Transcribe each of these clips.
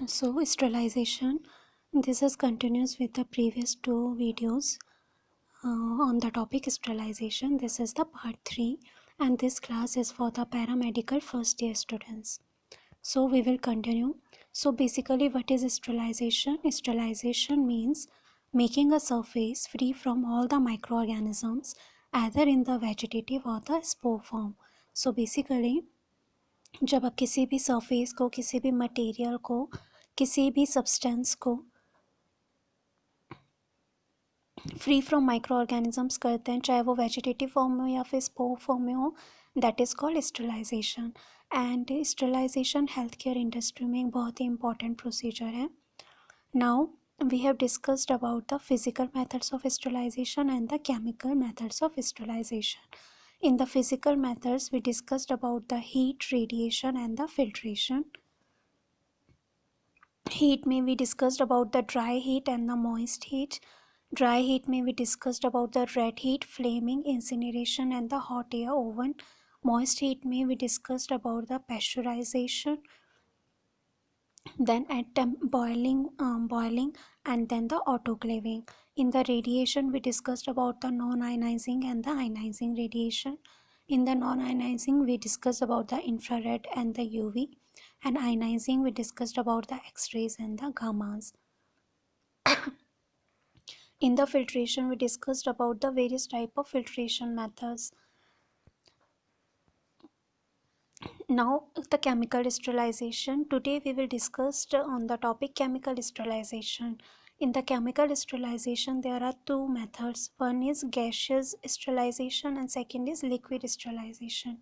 So sterilization, this is continuous with the previous two videos on the topic sterilization. This is the part 3 and this class is for the paramedical first year students. So we will continue. So basically what is sterilization? Sterilization means making a surface free from all the microorganisms either in the vegetative or the spore form. So basically जब आप किसी भी surface को, किसी भी material को, किसी भी सब्सटेंस को फ्री फ्रॉम माइक्रो ऑर्गेनिजम्स करते हैं, चाहे वो वेजिटेटिव फॉर्म में हो या फिर स्पोर फॉर्म में हो, that is called sterilisation. And sterilisation health care industry में एक बहुत ही इंपॉर्टेंट प्रोसीजर है. Now we have discussed about the physical methods of sterilization and the chemical methods of sterilization. In the physical methods, we discussed about the heat, radiation and the filtration. Heat में we discussed about the dry heat and the moist heat. Dry heat में we discussed about the red heat, flaming, incineration and the hot air oven. Moist heat में we discussed about the pasteurization, then at boiling and then the autoclaving. In the radiation we discussed about the non-ionizing and the ionizing radiation. In the non-ionizing we discussed about the infrared and the UV, and ionizing we discussed about the X-rays and the gammas. In the filtration we discussed about the various type of filtration methods. Now the chemical sterilization. Today we will discuss on the topic chemical sterilization. In the chemical sterilization there are two methods. One is gaseous sterilization and second is liquid sterilization.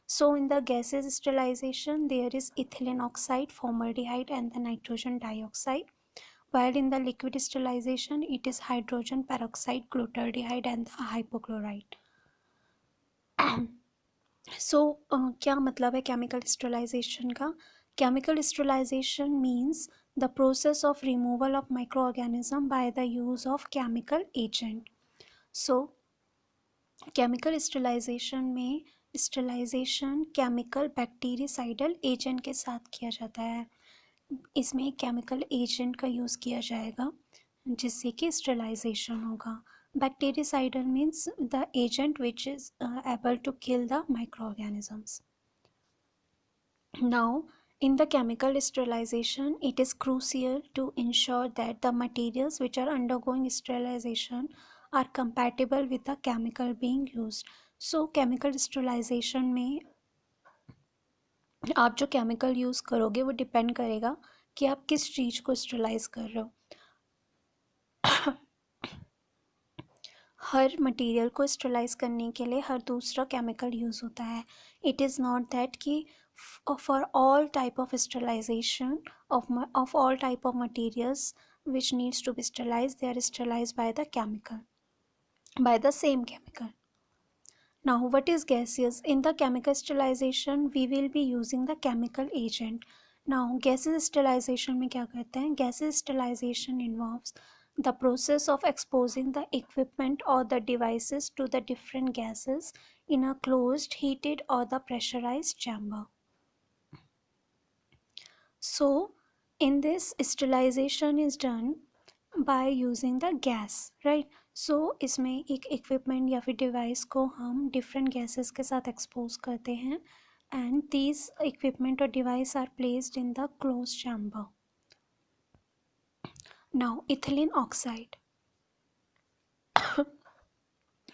So in the gaseous sterilization there is ethylene oxide, formaldehyde and the nitrogen dioxide. While in the liquid sterilization it is hydrogen peroxide, glutaraldehyde and the hypochlorite. So क्या मतलब है chemical sterilisation का? Chemical sterilisation means the process of removal of microorganism by the use of chemical agent. So chemical sterilisation में sterilisation chemical bactericidal agent के साथ किया जाता है. इसमें केमिकल एजेंट का यूज़ किया जाएगा जिससे कि स्टरलाइजेशन होगा. Bactericidal means the agent which is able to kill the microorganisms. Now, in the chemical sterilization, it is crucial to ensure that the materials which are undergoing sterilization are compatible with the chemical being used. So, chemical sterilization में आप जो chemical use करोगे वो depend करेगा कि आप किस चीज़ को स्टरलाइज कर रहे हो. हर मटेरियल को स्टरलाइज करने के लिए हर दूसरा केमिकल यूज़ होता है. इट इज़ नॉट दैट कि for all type of sterilisation of all type of materials which needs to be sterilized, they are sterilized by the chemical, by the same chemical. Now what is gaseous? In the chemical sterilization we will be using the chemical agent. Now gaseous sterilization में क्या करते हैं? Gaseous sterilization involves the process of exposing the equipment or the devices to the different gases in a closed, heated or the pressurized chamber. So in this, sterilization is done by using the gas, right? So इसमें एक equipment या फिर device को हम different gases के साथ expose करते हैं and these equipment or device are placed in the closed chamber. Now ethylene oxide.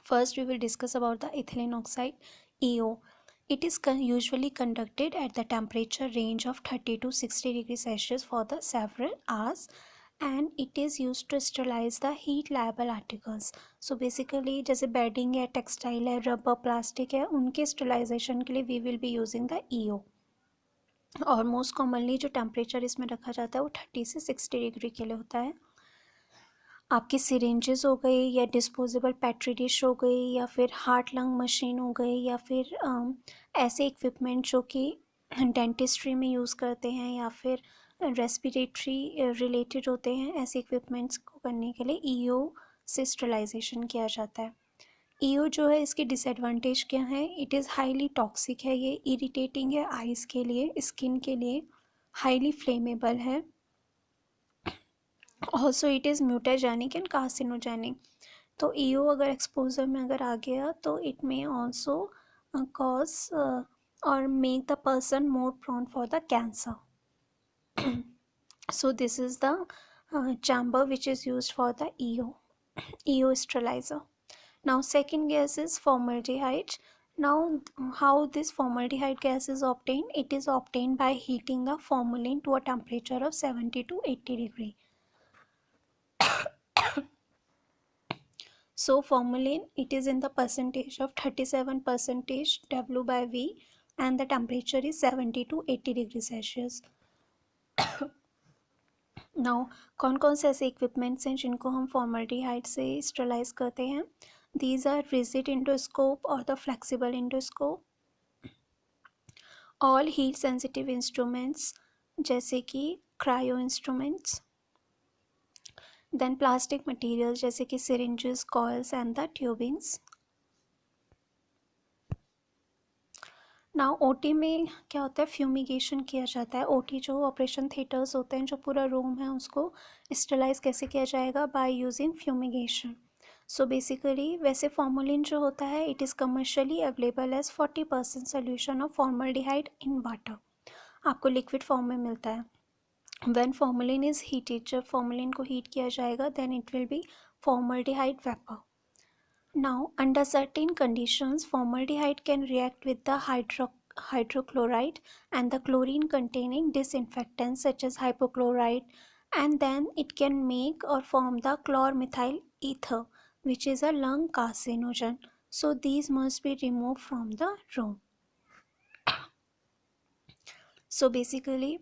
First we will discuss about the ethylene oxide, EO. It is usually conducted at the temperature range of 30 to 60 degrees Celsius for the several hours, and it is used to sterilize the heat liable articles. So basically जैसे bedding है, textile है, rubber, plastic है, उनके sterilization के लिए we will be using the EO. और most commonly जो temperature इसमें रखा जाता है वो 30 से 60 डिग्री के लिए होता है. आपकी सिरेंजेस हो गई या डिस्पोजेबल पेट्री डिश हो गई या फिर हार्ट लंग मशीन हो गई या फिर ऐसे इक्विपमेंट जो कि डेंटिस्ट्री में यूज़ करते हैं या फिर रेस्पिरेटरी रिलेटेड होते हैं, ऐसे इक्विपमेंट्स को करने के लिए ईओ से स्टरलाइजेशन किया जाता है. ईओ जो है इसकी डिसएडवांटेज क्या है? इट इज़ हाईली टॉक्सिक है, ये इरिटेटिंग है आइज़ के लिए, स्किन के लिए, हाईली फ्लेमेबल है also it is mutagenic and carcinogenic. तो ईओ अगर एक्सपोजर में अगर आ गया तो इट मे ऑल्सो कॉज और make the person more prone for the cancer. So this is the chamber which is used for the EO sterilizer. Now second gas is formaldehyde. Now how this formaldehyde gas is obtained? It is obtained by heating the formalin to a temperature of 70 to 80 degree. So formalin, it is in the percentage of 37 percentage W by V and the temperature is 70 to 80 degrees Celsius. Now कौन कौन से ऐसे equipments हैं जिनको हम formaldehyde से sterilise करते हैं? दीज आर रिजिड इंडोस्कोप और the flexible endoscope, all heat sensitive instruments जैसे कि cryo instruments, then plastic material जैसे कि syringes, coils and the tubings. Now OT में क्या होता है? फ्यूमिगेशन किया जाता है. ओटी जो ऑपरेशन थिएटर्स होते हैं, जो पूरा रूम है, उसको स्टरलाइज कैसे किया जाएगा? By using fumigation. So basically वैसे फॉर्मलिन जो होता है it is commercially available as 40% solution of formaldehyde in water. आपको लिक्विड फॉर्म में मिलता है. व्हेन फॉर्मलिन इज हीटेड, जब फॉर्मलिन को हीट किया जाएगा then it will be formaldehyde vapour. Now, under certain conditions, formaldehyde can react with the hydrochloride and the chlorine containing disinfectants such as hypochlorite, and then it can make or form the chlormethyl ether, which is a lung carcinogen. So, these must be removed from the room. So, basically,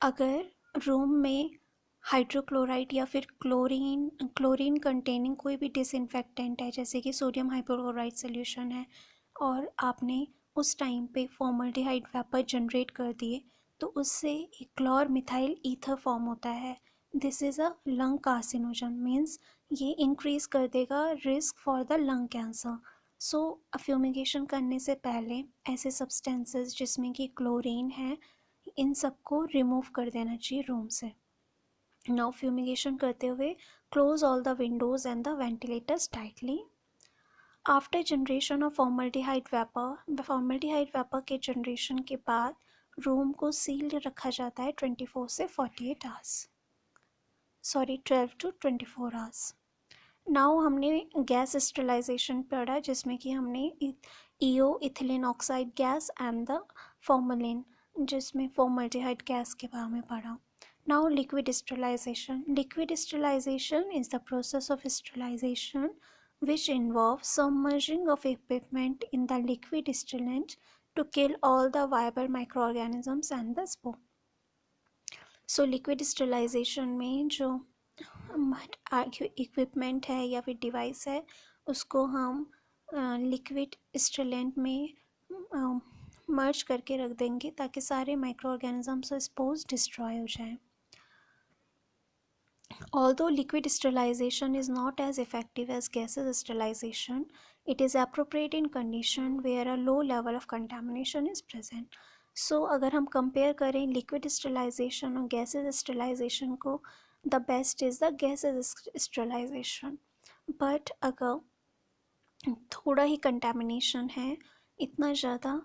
अगर room में hydrochloride या फिर chlorine containing कोई भी disinfectant है, जैसे कि sodium hypochloride solution है, और आपने उस टाइम पे फॉर्मल्डिहाइड वेपर जनरेट कर दिए, तो उससे एक क्लोर मिथाइल ईथर फॉर्म होता है. This is a lung carcinogen, means ये इंक्रीज़ कर देगा risk for the lung cancer. So fumigation करने से पहले ऐसे सब्सटेंसेस जिसमें कि क्लोरीन है, इन सबको रिमूव कर देना चाहिए रूम से. नाउ फ्यूमिगेशन करते हुए close all the Windows and the ventilators tightly. After generation of formaldehyde vapour के जनरेशन के बाद रूम को सील्ड रखा जाता है 24 से 48 आवर्स, 12 to 24 आवर्स. नाउ हमने गैस स्टरलाइजेशन पढ़ा, जिसमें कि हमने EO, ethylene oxide gas and the formalin, जिसमें फॉर्मल्डिहाइड गैस के बारे में पढ़ा. Now liquid sterilisation. Liquid sterilisation is the process of sterilisation which involves submerging of equipment in the liquid stillant to kill all the viable microorganisms and the spore. So liquid sterilization में जो equipment है या फिर device है, उसको हम liquid स्टिलेंट में मर्ज करके रख देंगे ताकि सारे माइक्रो ऑर्गेनिजम्स और स्पोर्स डिस्ट्रॉय हो जाएं. Although liquid sterilization is not as effective as gases sterilization, it is appropriate in condition where a low level of contamination is present. So अगर हम कंपेयर करें लिक्विड स्टरलाइजेशन और gases sterilisation को, the best is the gases sterilisation. But अगर थोड़ा ही contamination है, इतना ज़्यादा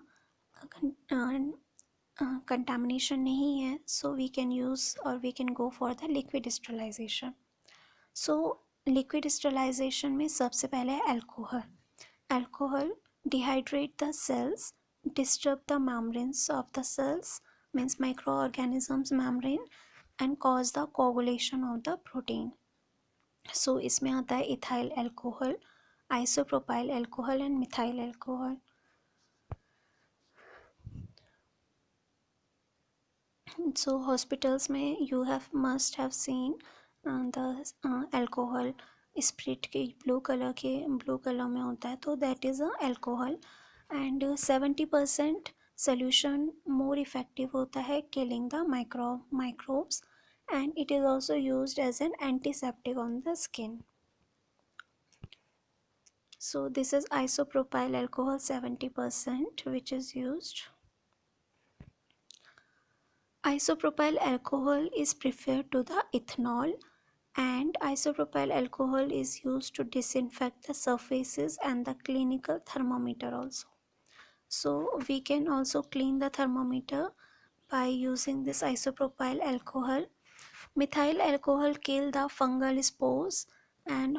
कंटामिनेशन नहीं है, सो वी कैन यूज़ और we can go for the liquid sterilisation. So liquid sterilisation में सबसे पहले है alcohol. Alcohol dehydrate the cells, disturb the membranes of the cells, means microorganisms membrane, and cause the coagulation of the protein. So इसमें आता है ethyl alcohol, isopropyl alcohol and methyl alcohol. So hospitals में you must have seen the alcohol spirit के blue colour में होता है, तो that is a alcohol. And 70% solution more effective होता है killing the microbes, and it is also used as an antiseptic on the skin. So this is isopropyl alcohol 70% which is used. Isopropyl alcohol is preferred to the ethanol And isopropyl alcohol is used to disinfect the surfaces and the clinical thermometer also. So we can also clean the thermometer by using this isopropyl alcohol. Methyl alcohol kill the fungal spores and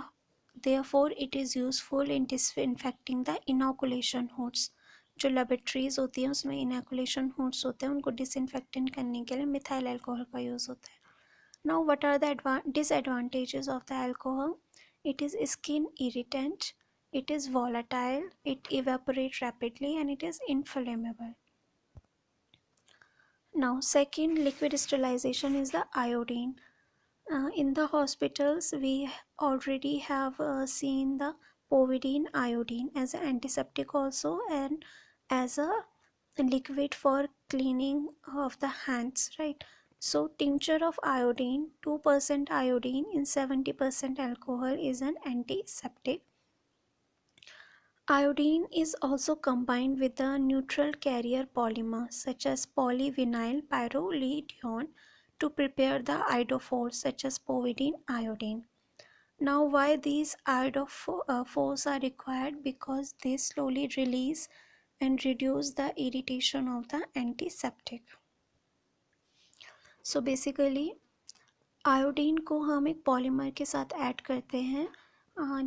therefore it is useful in disinfecting the inoculation hoods. जो laboratories होती हैं उसमें inoculation hoods होते हैं उनको disinfectant करने के लिए मिथाइल अल्कोहल का यूज़ होता है. Now what are the disadvantages of the alcohol? It is skin irritant, it is volatile, it evaporates rapidly and it is inflammable. Now second liquid sterilization is the iodine. In the hospitals we already have seen the povidone iodine as an antiseptic also and as a liquid for cleaning of the hands, right? So tincture of iodine, 2% iodine in 70% alcohol is an antiseptic. Iodine is also combined with a neutral carrier polymer such as polyvinyl pyrrolidine to prepare the iodophores such as povidone iodine. Now why these iodophores are required? Because they slowly release and reduce the irritation of the antiseptic. So basically iodine को हम एक polymer के साथ add करते हैं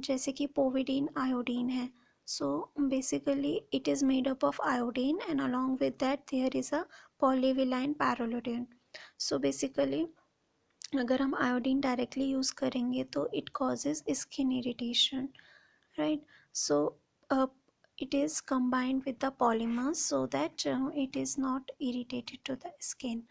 जैसे कि povidone iodine है. So basically it is made up of iodine and along with that there is a polyvinyl pyrrolidone. So basically अगर हम आयोडीन डायरेक्टली यूज़ करेंगे तो it causes skin irritation, right? So it is combined with the polymers so that it is not irritated to the skin.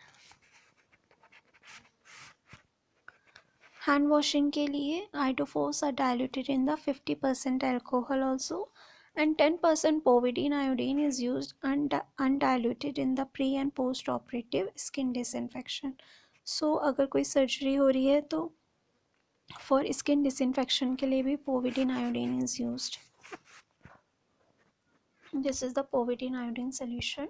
Hand washing के लिए iodophores are diluted in the 50% alcohol also and 10% povidone iodine is used undiluted in the pre and post operative skin disinfection. So अगर कोई surgery हो रही है तो for skin disinfection के लिए भी povidone iodine is used. This is the povidone iodine solution.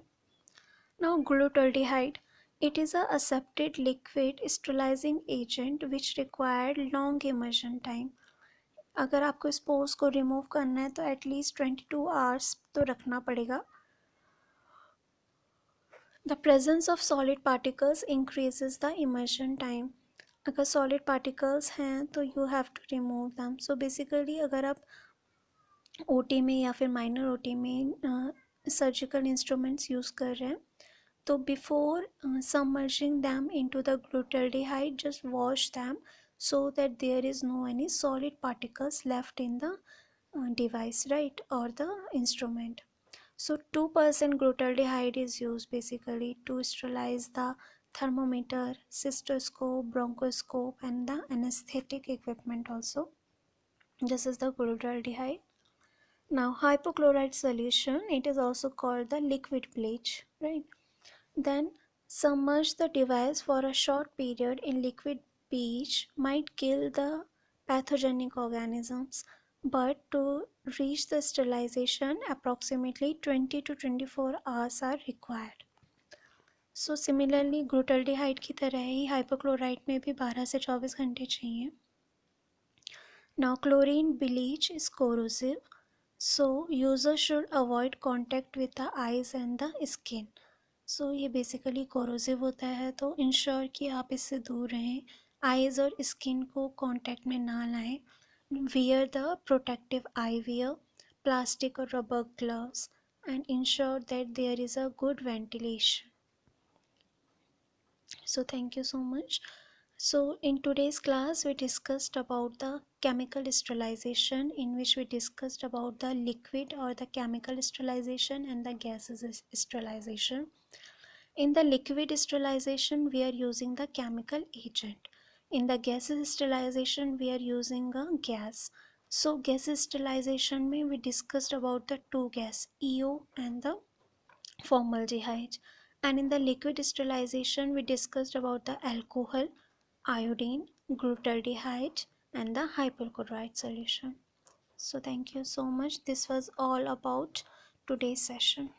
Now glutaldehyde. It is a accepted liquid sterilizing agent which required long immersion time. अगर आपको स्पोर्स को रिमूव करना है तो एटलीस्ट 22 आवर्स तो रखना पड़ेगा. The presence of solid particles increases the immersion time. अगर सॉलिड पार्टिकल्स हैं तो you have to remove them. So basically अगर आप ओटी में या फिर माइनर ओटी में सर्जिकल इंस्ट्रूमेंट्स यूज़ कर रहे हैं तो before submerging them into the glutaldehyde just wash them so that there is no any solid particles left in the device, right, or the instrument. So 2% glutaldehyde is used basically to sterilize the thermometer, cystoscope, bronchoscope and the anesthetic equipment also. This is the glutaldehyde. Now hypochlorite solution, it is also called the liquid bleach, right? Then submerge the device for a short period in liquid bleach might kill the pathogenic organisms, but to reach the sterilization approximately 20 to 24 hours are required. So similarly glutaldehyde की तरह ही hypochlorite में भी 12 से 24 घंटे चाहिए. Now chlorine bleach is corrosive, so user should avoid contact with the eyes and the skin. सो ये basically corrosive होता है तो इंश्योर कि आप इससे दूर रहें, आइज़ और स्किन को कांटेक्ट में ना लाएं. Wear the protective eye wear, plastic और rubber gloves and ensure that there is a good ventilation. So thank you so much. So in today's class we discussed about the chemical sterilization, in which we discussed about the liquid or the chemical sterilization and the gases sterilization. In the liquid sterilization, we are using the chemical agent. In the gases sterilization, we are using a gas. So gases sterilization में we discussed about the two gas, EO and the formaldehyde. And in the liquid sterilization, we discussed about the alcohol, iodine, glutaldehyde and the hypochlorite solution. So thank you so much. This was all about today's session.